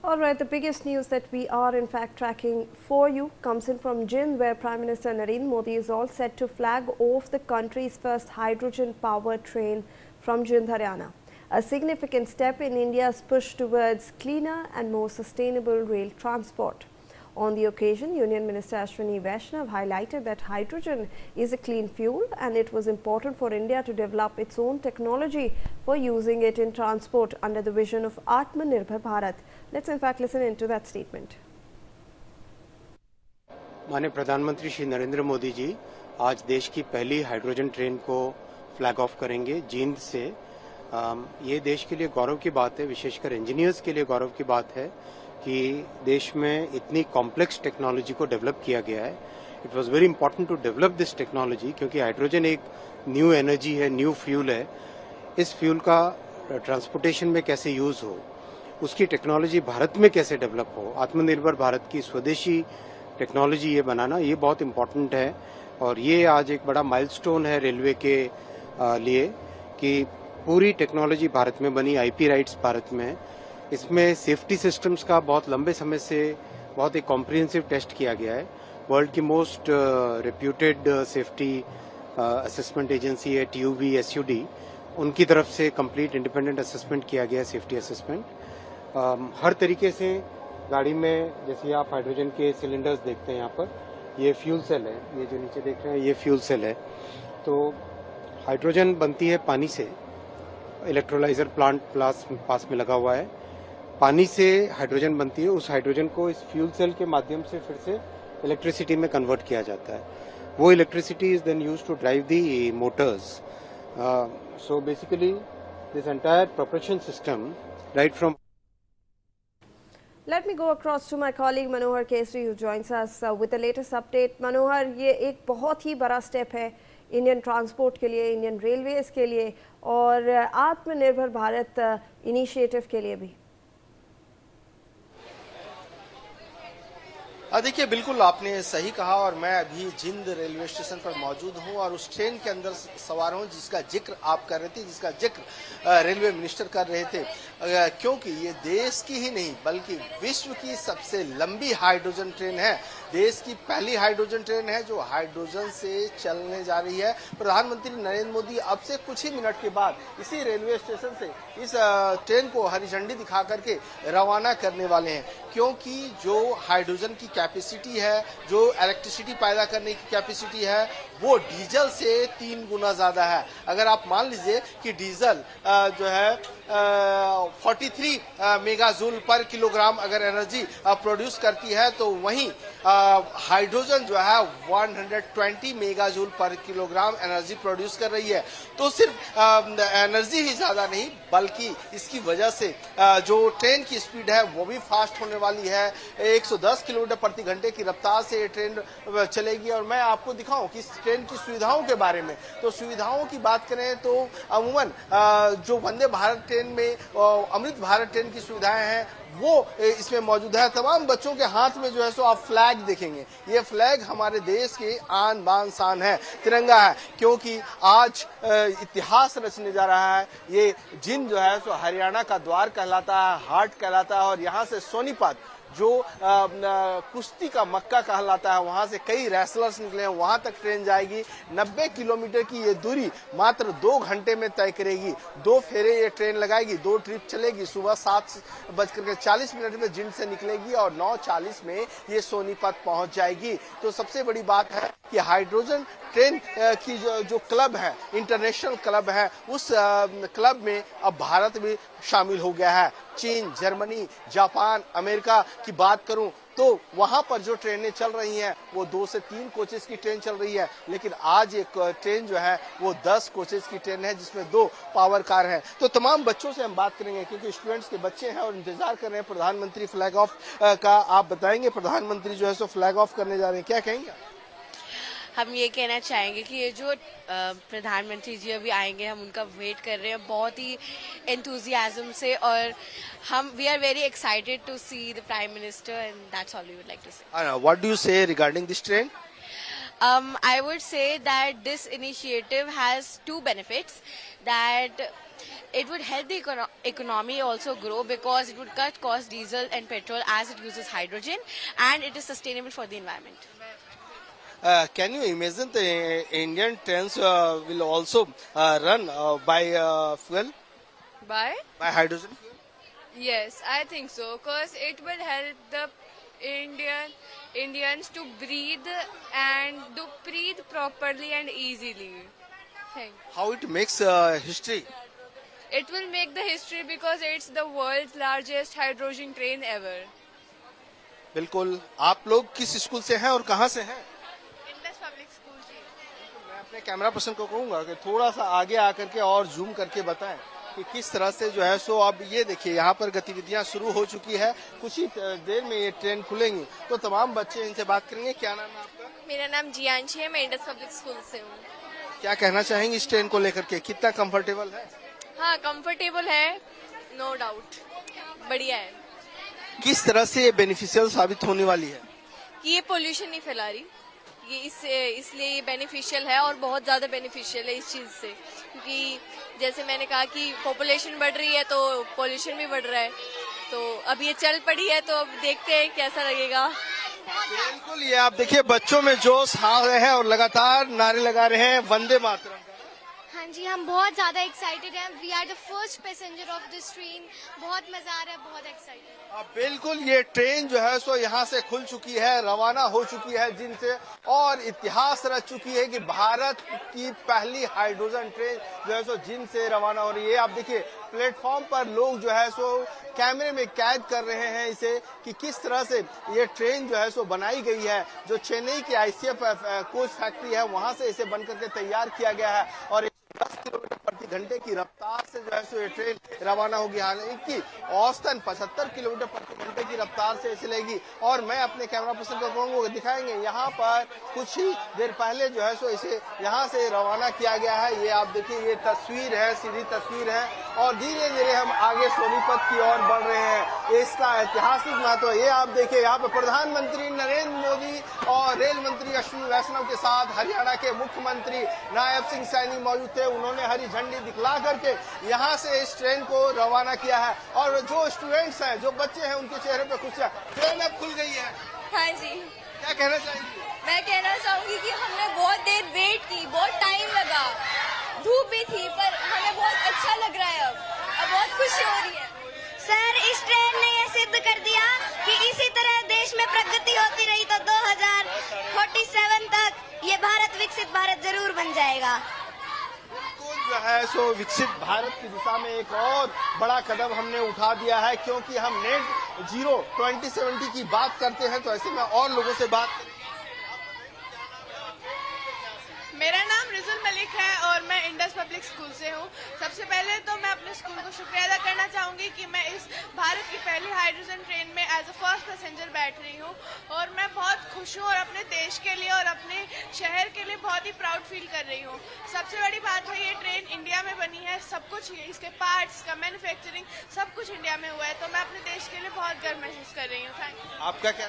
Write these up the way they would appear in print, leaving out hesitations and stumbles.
All right, the biggest news that we are in fact tracking for you comes in from Jind, where Prime Minister Narendra Modi is all set to flag off the country's first hydrogen-powered train from Jind, Haryana. A significant step in India's push towards cleaner and more sustainable rail transport. On the occasion, Union Minister Ashwini Vaishnav highlighted that hydrogen is a clean fuel and it was important for India to develop its own technology for using it in transport under the vision of Atmanirbhar Bharat. Let's in fact listen into that statement. माननीय प्रधानमंत्री श्री नरेंद्र मोदी जी आज देश की पहली hydrogen train को flag of करेंगे जींद से। ये देश के लिए गौरव की बात है, विशेषकर इंजीनियर्स के लिए गौरव की बात है कि देश में इतनी कॉम्प्लेक्स टेक्नोलॉजी को डेवलप किया गया है। It was very important to develop this technology क्योंकि हाइड्रोजन एक न्यू एनर्जी है, न्यू फ्यूल है। इस फ्यूल का ट्रांसपोर्टेशन में कैसे यूज हो, उसकी टेक्नोलॉजी भारत में कैसे डेवलप हो, आत्मनिर्भर भारत की स्वदेशी टेक्नोलॉजी ये बनाना, ये बहुत इम्पोर्टेंट है। और ये आज एक बड़ा माइलस्टोन है रेलवे के लिए कि पूरी टेक्नोलॉजी भारत में बनी, आईपी राइट्स भारत में। इसमें सेफ्टी सिस्टम्स का बहुत लंबे समय से बहुत एक कॉम्प्रिहेंसिव टेस्ट किया गया है। वर्ल्ड की most reputed safety assessment agency है TUV SUD, उनकी तरफ से कंप्लीट इंडिपेंडेंट असेसमेंट किया गया है, सेफ्टी असेसमेंट। हर तरीके से गाड़ी में, जैसे आप हाइड्रोजन के सिलेंडर्स देखते हैं यहाँ पर, ये फ्यूल सेल है, ये जो नीचे देख रहे हैं ये फ्यूल सेल है। तो हाइड्रोजन बनती है पानी से, इलेक्ट्रोलाइजर प्लांट पास में लगा हुआ है। पानी से हाइड्रोजन बनती है, उस हाइड्रोजन को इस फ्यूल सेल के माध्यम से फिर से इलेक्ट्रिसिटी में कन्वर्ट किया जाता है। वो electricity is then used to drive the motors. So basically this entire propulsion system right from. Let me go across to my colleague Manohar Kesri who joins us with the latest update. Manohar, ये एक बहुत ही बड़ा step है Indian transport के लिए, Indian railways के लिए और आत्मनिर्भर भारत इनिशिएटिव के लिए भी। देखिए, बिल्कुल आपने सही कहा और मैं अभी जिंद रेलवे स्टेशन पर मौजूद हूं और उस ट्रेन के अंदर सवार हूं जिसका जिक्र आप कर रहे थे, जिसका जिक्र रेलवे मिनिस्टर कर रहे थे, क्योंकि ये देश की ही नहीं बल्कि विश्व की सबसे लंबी हाइड्रोजन ट्रेन है। देश की पहली हाइड्रोजन ट्रेन है जो हाइड्रोजन से चलने जा रही है। प्रधानमंत्री नरेंद्र मोदी अब से कुछ ही मिनट के बाद इसी रेलवे स्टेशन से इस ट्रेन को हरी झंडी दिखा करके रवाना करने वाले हैं, क्योंकि जो हाइड्रोजन की कैपेसिटी है, जो इलेक्ट्रिसिटी पैदा करने की कैपेसिटी है, वो डीजल से 3 गुना ज्यादा है। अगर आप मान लीजिए कि डीजल जो है 43 मेगाजूल पर किलोग्राम अगर एनर्जी प्रोड्यूस करती है, तो वहीं हाइड्रोजन जो है 120 मेगाजूल पर किलोग्राम एनर्जी प्रोड्यूस कर रही है। तो सिर्फ एनर्जी ही ज्यादा नहीं बल्कि इसकी वजह से जो ट्रेन की स्पीड है वो भी फास्ट होने वाली है। 110 किलोमीटर प्रति घंटे की रफ्तार से ये ट्रेन चलेगी। और मैं आपको दिखाऊं कि इस ट्रेन की सुविधाओं के बारे में, तो सुविधाओं की बात करें तो अमूमन जो वंदे भारत ट्रेन में अमृत भारत ट्रेन की सुविधाएं हैं वो इसमें मौजूद है। तमाम बच्चों के हाथ में जो है सो आप फ्लैग देखेंगे। ये फ्लैग हमारे देश के आन बान शान है, तिरंगा है, क्योंकि आज इतिहास रचने जा रहा है। ये जिंद जो है सो हरियाणा का द्वार कहलाता है, हार्ट कहलाता है, और यहाँ से सोनीपत जो कुश्ती का मक्का कहलाता है, वहां से कई रेसलर्स निकले हैं, वहां तक ट्रेन जाएगी। 90 किलोमीटर की ये दूरी मात्र 2 घंटे में तय करेगी। 2 फेरे ये ट्रेन लगाएगी, 2 ट्रिप चलेगी। सुबह 7:40 में जिंद से निकलेगी और 9:40 में ये सोनीपत पहुंच जाएगी। तो सबसे बड़ी बात है कि हाइड्रोजन ट्रेन की जो क्लब है, इंटरनेशनल क्लब है, उस क्लब में अब भारत भी शामिल हो गया है। चीन, जर्मनी, जापान, अमेरिका की बात करूं तो वहां पर जो ट्रेनें चल रही हैं वो 2 से 3 कोचेस की ट्रेन चल रही है, लेकिन आज एक ट्रेन जो है वो 10 कोचेस की ट्रेन है जिसमें 2 पावर कार हैं। तो तमाम बच्चों से हम बात करेंगे क्योंकि स्टूडेंट्स के बच्चे हैं और इंतजार कर रहे हैं प्रधानमंत्री फ्लैग ऑफ का। आप बताएंगे, प्रधानमंत्री जो है सो फ्लैग ऑफ करने जा रहे हैं, क्या कहेंगे? हम ये कहना चाहेंगे कि ये जो प्रधानमंत्री जी अभी आएंगे, हम उनका वेट कर रहे हैं बहुत ही एंथुजियाज्म से, और हम we are very excited to see the prime minister and that's all we would like to say. What do you say regarding this train? I would say that this initiative has 2 benefits. That it would help the economy also grow because it would cut cost diesel and petrol as it uses hydrogen, and it is sustainable for the environment. Can you imagine the Indian trains will also run by fuel, By? by hydrogen fuel? Yes, I think so. Because it will help the Indians to breathe and to breathe properly and easily. Thank. How it makes history? It will make the history because it's the world's largest hydrogen train ever. बिल्कुल. आप लोग किस school से हैं और कहाँ से हैं? Indus Public School जी. मैं अपने कैमरा पर्सन को कहूंगा कि थोड़ा सा आगे आकर के और जूम करके बताएं कि किस तरह से जो है सो अब ये देखिए यहाँ पर गतिविधियां शुरू हो चुकी है. कुछ ही देर में ये ट्रेन खुलेंगी तो तमाम बच्चे इनसे बात करेंगे. क्या नाम है आपका? मेरा नाम जियांशी है. मैं इंडस पब्लिक स्कूल से हूँ. क्या कहना चाहेंगे इस ट्रेन को लेकर के? कितना कंफर्टेबल है? हाँ, कंफर्टेबल है, नो डाउट. बढ़िया है किस तरह से ये बेनिफिशियल साबित होने वाली है? कि ये पोल्यूशन नहीं फैला रही. ये इसलिए ये बेनिफिशियल है और बहुत ज्यादा बेनिफिशियल है इस चीज से, क्योंकि जैसे मैंने कहा कि पॉपुलेशन बढ़ रही है तो पोल्यूशन भी बढ़ रहा है. तो अब ये चल पड़ी है तो अब देखते हैं कैसा लगेगा. बिल्कुल. ये आप देखिए बच्चों में जोश आ रहे हैं और लगातार नारे लगा रहे हैं वंदे मातरम. हाँ जी, हम बहुत ज़्यादा एक्साइटेड हैं. We are the first passenger of this train. बहुत मज़ा आ रहा है, बहुत एक्साइटेड है. बिल्कुल. ये ट्रेन जो है सो यहाँ से खुल चुकी है, रवाना हो चुकी है जिनसे, और इतिहास रच चुकी है कि भारत की पहली हाइड्रोजन ट्रेन जो है सो जिनसे रवाना हो रही है. आप देखिए प्लेटफॉर्म पर लोग जो है सो कैमरे में कैद कर रहे हैं इसे कि किस तरह से ये ट्रेन जो है सो बनाई गई है. जो चेन्नई की ICF कोच फैक्ट्री है वहां से इसे बनकर के तैयार किया गया है और 10 किलोमीटर प्रति घंटे की रफ्तार से जो है सो ये ट्रेन रवाना होगी. हालांकि औसतन 75 किलोमीटर प्रति घंटे की रफ्तार से चलेगी. और मैं अपने कैमरा पर्सन को कहूंगा दिखाएंगे यहाँ पर कुछ ही देर पहले जो है सो इसे यहाँ से रवाना किया गया है. ये आप देखिए ये तस्वीर है, सीधी तस्वीर है, और धीरे धीरे हम आगे सोनीपत की ओर बढ़ रहे हैं. इसका ऐतिहासिक महत्व ये आप देखिए. यहाँ पर प्रधानमंत्री नरेंद्र मोदी और रेल मंत्री अश्विनी वैष्णव के साथ हरियाणा के मुख्यमंत्री नायब सिंह सैनी मौजूद थे. उन्होंने हरी झंडी दिखला करके यहाँ से इस ट्रेन को रवाना किया है. और जो स्टूडेंट्स हैं, जो बच्चे हैं, उनके चेहरे पर खुशियां. ट्रेन अब खुल गई है. हाँ जी. क्या कहना चाहेंगे? मैं कहना चाहूंगी कि हमने बहुत देर वेट की, बहुत टाइम लगा, धूप भी थी, पर हमें बहुत अच्छा लग रहा है. अब बहुत खुशी हो रही है. सर, इस ट्रेन ने ये सिद्ध कर दिया कि इसी तरह देश में प्रगति होती रही तो 2047 तक ये भारत विकसित भारत जरूर बन जाएगा. जो है सो विकसित भारत की दिशा में एक और बड़ा कदम हमने उठा दिया है, क्योंकि हम नेट जीरो 2070 की बात करते हैं. तो ऐसे में और लोगों से बात करें. मेरा नाम रिजुल मलिक है और मैं इंडस पब्लिक स्कूल से हूँ. सबसे पहले तो मैं अपने स्कूल को शुक्रिया अदा करना चाहूँगी कि मैं इस भारत की पहली हाइड्रोजन ट्रेन में एज अ फर्स्ट पैसेंजर बैठ रही हूँ. और मैं बहुत खुश हूँ और अपने देश के लिए और अपने शहर के लिए बहुत ही प्राउड फील कर रही हूँ. सबसे बड़ी बात है ये ट्रेन इंडिया में बनी है. सब कुछ इसके पार्ट्स का मैन्युफैक्चरिंग सब कुछ इंडिया में हुआ है. तो मैं अपने देश के लिए बहुत गर्व महसूस कर रही हूँ. Thank you. आपका क्या?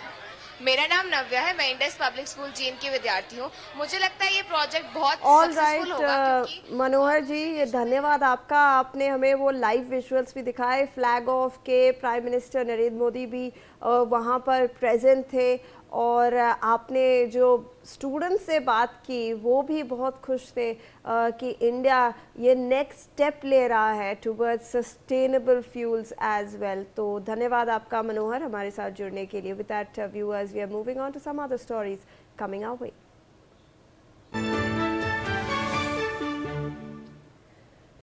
मेरा नाम नव्या है. मैं इंडस पब्लिक स्कूल जीन की विद्यार्थी हूँ. मुझे लगता है ये प्रोजेक्ट बहुत ऑल सक्सेसफुल होगा राइट. मनोहर जी, ये धन्यवाद आपका. आपने हमें वो लाइव विजुअल्स भी दिखाए. फ्लैग ऑफ के प्राइम मिनिस्टर नरेंद्र मोदी भी वहाँ पर प्रेजेंट थे, और आपने जो स्टूडेंट्स से बात की वो भी बहुत खुश थे कि इंडिया ये नेक्स्ट स्टेप ले रहा है towards sustainable fuels as well. तो धन्यवाद आपका मनोहर हमारे साथ जुड़ने के लिए. With that viewers, we are moving on to some other stories coming our way.